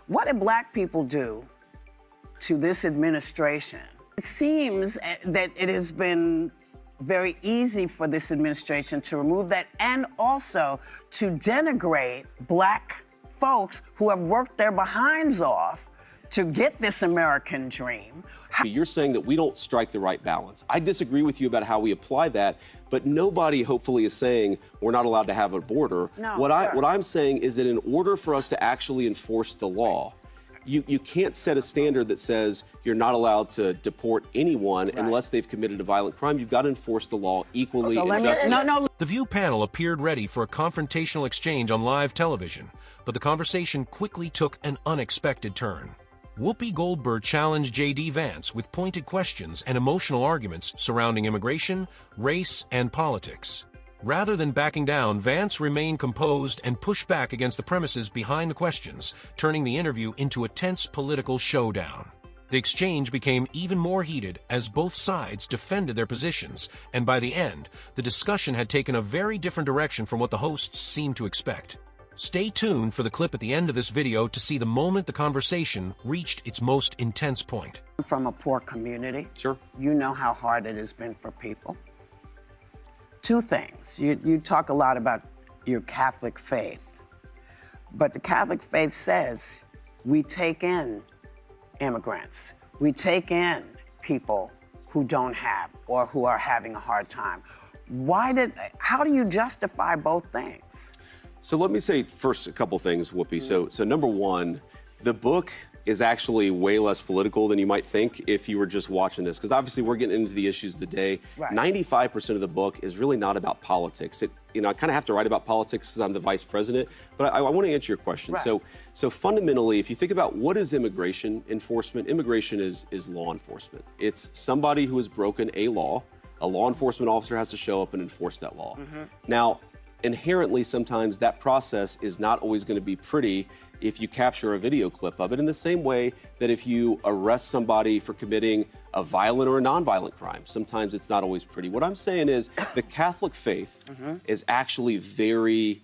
What did black people do to this administration? It seems that it has been very easy for this administration to remove that and also to denigrate black folks who have worked their behinds off to get this American dream. You're saying that we don't strike the right balance. I disagree with you about how we apply that, but nobody hopefully is saying we're not allowed to have a border. No, what sure. I'm saying is that in order for us to actually enforce the law, you can't set a standard that says you're not allowed to deport anyone unless they've committed a violent crime. You've got to enforce the law equally and justly. The View panel appeared ready for a confrontational exchange on live television, but the conversation quickly took an unexpected turn. Whoopi Goldberg challenged J.D. Vance with pointed questions and emotional arguments surrounding immigration, race, and politics. Rather than backing down, Vance remained composed and pushed back against the premises behind the questions, turning the interview into a tense political showdown. The exchange became even more heated as both sides defended their positions, and by the end, the discussion had taken a very different direction from what the hosts seemed to expect. Stay tuned for the clip at the end of this video to see the moment the conversation reached its most intense point. I'm from a poor community. Sure. You know how hard it has been for people. Two things. You talk a lot about your Catholic faith, but the Catholic faith says we take in immigrants. We take in people who don't have or who are having a hard time. How do you justify both things? So let me say first a couple things, Whoopi. So number one, the book is actually way less political than you might think if you were just watching this, because obviously we're getting into the issues of the day. Right. 95% of the book is really not about politics. I kind of have to write about politics because I'm the vice president, but I want to answer your question. Right. So fundamentally, if you think about what is immigration enforcement, immigration is law enforcement. It's somebody who has broken a law. A law enforcement officer has to show up and enforce that law. Now, inherently, sometimes that process is not always going to be pretty if you capture a video clip of it, in the same way that if you arrest somebody for committing a violent or a nonviolent crime, sometimes it's not always pretty. What I'm saying is the Catholic faith is actually I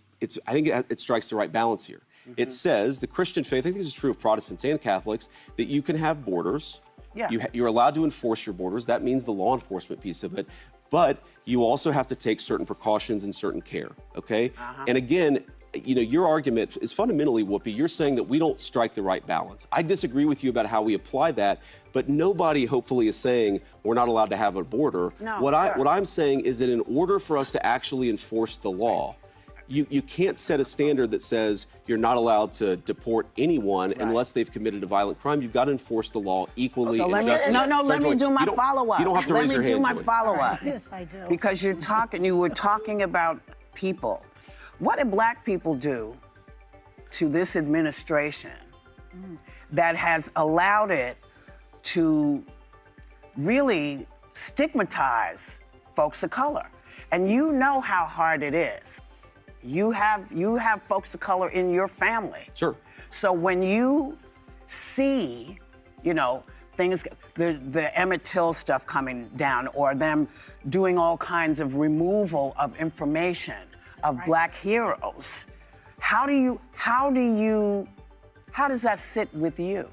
think it strikes the right balance here. It says, the Christian faith, I think this is true of Protestants and Catholics, that you can have borders. Yeah. You're allowed to enforce your borders. That means the law enforcement piece of it. But you also have to take certain precautions and certain care, okay? And again, your argument is fundamentally, Whoopi, you're saying that we don't strike the right balance. I disagree with you about how we apply that, but nobody hopefully is saying we're not allowed to have a border. No, what I'm saying is that in order for us to actually enforce the law, you can't set a standard that says you're not allowed to deport anyone unless they've committed a violent crime. You've got to enforce the law equally and justly. Let me do my follow-up. You don't have to raise your hand, Let me do my follow-up. Yes, I do. Because you were talking about people. What did black people do to this administration that has allowed it to really stigmatize folks of color? And you know how hard it is. You have folks of color in your family. Sure. So when you see, things, the Emmett Till stuff coming down, or them doing all kinds of removal of information of black heroes, how does that sit with you?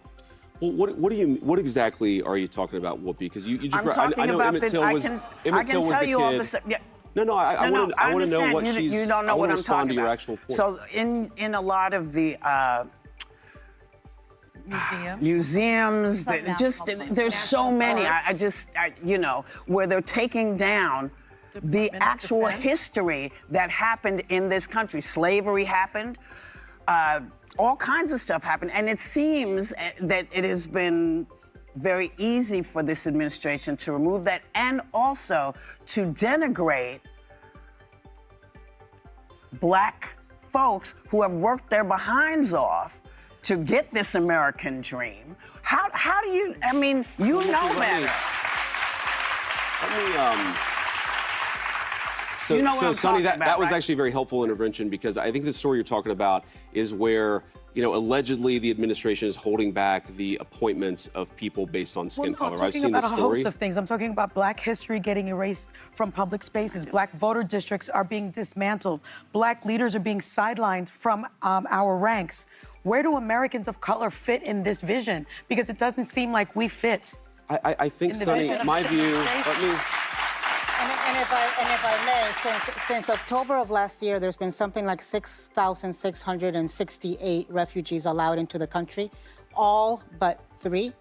Well, what exactly are you talking about, Whoopi? Because you just I know Emmett Till was I can tell you all kid. the stuff. Yeah. No, I want to know what she's. You don't know what I'm talking about. Your about. actual point. So in a lot of the museums, there's so many. Where they're taking down the actual history that happened in this country. Slavery happened. All kinds of stuff happened, and it seems that it has been very easy for this administration to remove that and also to denigrate black folks who have worked their behinds off to get this American dream. How do you, you know better. So Sonny, that was actually a very helpful intervention, because I think the story you're talking about is where, allegedly the administration is holding back the appointments of people based on skin color. I've seen the story. I'm talking about a host of things. I'm talking about black history getting erased from public spaces. Black voter districts are being dismantled. Black leaders are being sidelined from our ranks. Where do Americans of color fit in this vision? Because it doesn't seem like we fit. I think, Sonny, my view, let me... And if I may, since October of last year, there's been something like 6,668 refugees allowed into the country. All but 3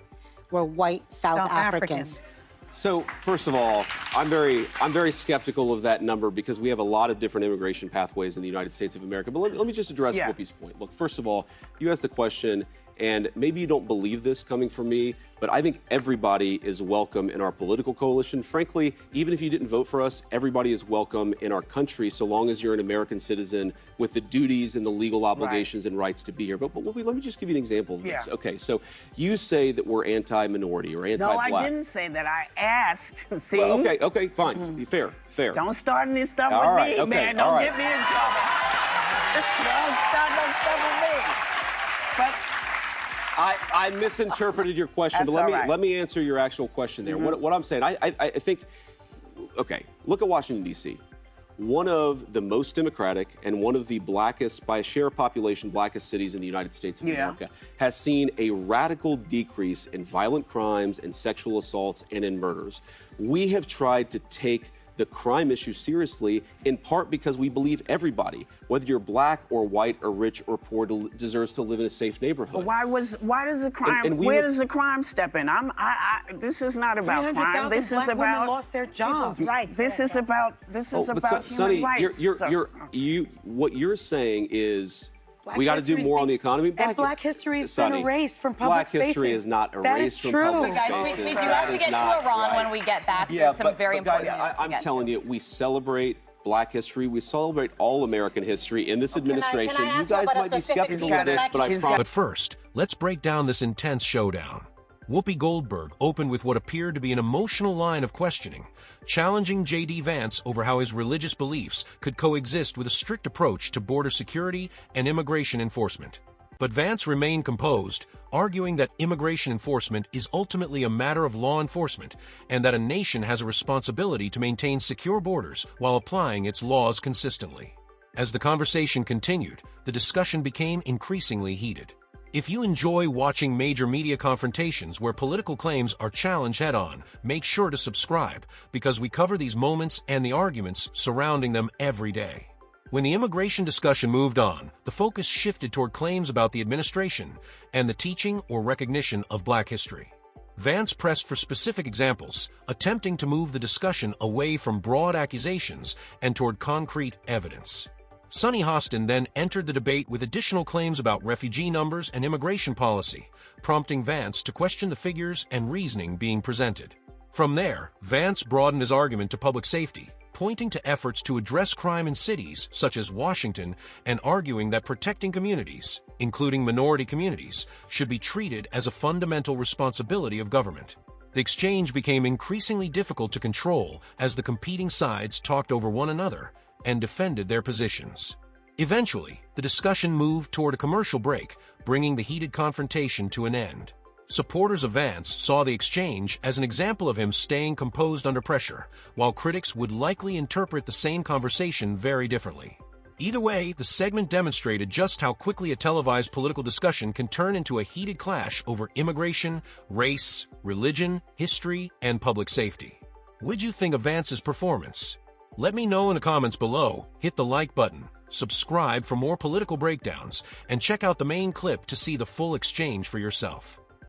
were white South Africans. So, first of all, I'm very skeptical of that number because we have a lot of different immigration pathways in the United States of America. But let me just address Whoopi's point. Look, first of all, you asked the question, and maybe you don't believe this coming from me, but I think everybody is welcome in our political coalition. Frankly, even if you didn't vote for us, everybody is welcome in our country so long as you're an American citizen with the duties and the legal obligations and rights to be here. But Whoopi, let me just give you an example of this. Okay, so you say that we're anti-minority or anti-black. No, I didn't say that. I asked. See? Well, okay, fine. Fair. Don't start any stuff All with right, me, okay, man. all Don't right. get me in trouble. Don't start no stuff with me. But I misinterpreted your question, That's but all right. let me answer your actual question there. What I'm saying, I think, okay, look at Washington, D.C. One of the most democratic and one of the blackest, by a share of population, blackest cities in the United States of America, has seen a radical decrease in violent crimes and sexual assaults and in murders. We have tried to take the crime issue seriously, in part because we believe everybody, whether you're black or white or rich or poor, deserves to live in a safe neighborhood. why does the crime? Where does the crime step in? This is not about crime. This is black women about lost their jobs. Right. This is about human Sonny, rights. what you're saying is Black we got to do history's more on the been- economy. and black history has Sonny, been erased from public Black history spaces. is not That is erased from true. public Guys, spaces. we do That have to is get to not Iran right. when we get back. Yeah, There's some very guys, important news to I'm get telling to. you, we celebrate Black history. We celebrate all American history in this administration. can I You ask you guys about a might be specific skeptical piece of of this, but I He's promise. But first, let's break down this intense showdown. Whoopi Goldberg opened with what appeared to be an emotional line of questioning, challenging J.D. Vance over how his religious beliefs could coexist with a strict approach to border security and immigration enforcement. But Vance remained composed, arguing that immigration enforcement is ultimately a matter of law enforcement and that a nation has a responsibility to maintain secure borders while applying its laws consistently. As the conversation continued, the discussion became increasingly heated. If you enjoy watching major media confrontations where political claims are challenged head-on, make sure to subscribe because we cover these moments and the arguments surrounding them every day. When the immigration discussion moved on, the focus shifted toward claims about the administration and the teaching or recognition of Black history. Vance pressed for specific examples, attempting to move the discussion away from broad accusations and toward concrete evidence. Sonny Hostin then entered the debate with additional claims about refugee numbers and immigration policy, prompting Vance to question the figures and reasoning being presented. From there, Vance broadened his argument to public safety, pointing to efforts to address crime in cities such as Washington and arguing that protecting communities, including minority communities, should be treated as a fundamental responsibility of government. The exchange became increasingly difficult to control as the competing sides talked over one another and defended their positions. Eventually, the discussion moved toward a commercial break, bringing the heated confrontation to an end. Supporters of Vance saw the exchange as an example of him staying composed under pressure, while critics would likely interpret the same conversation very differently. Either way, the segment demonstrated just how quickly a televised political discussion can turn into a heated clash over immigration, race, religion, history, and public safety. What'd you think of Vance's performance? Let me know in the comments below, hit the like button, subscribe for more political breakdowns, and check out the main clip to see the full exchange for yourself.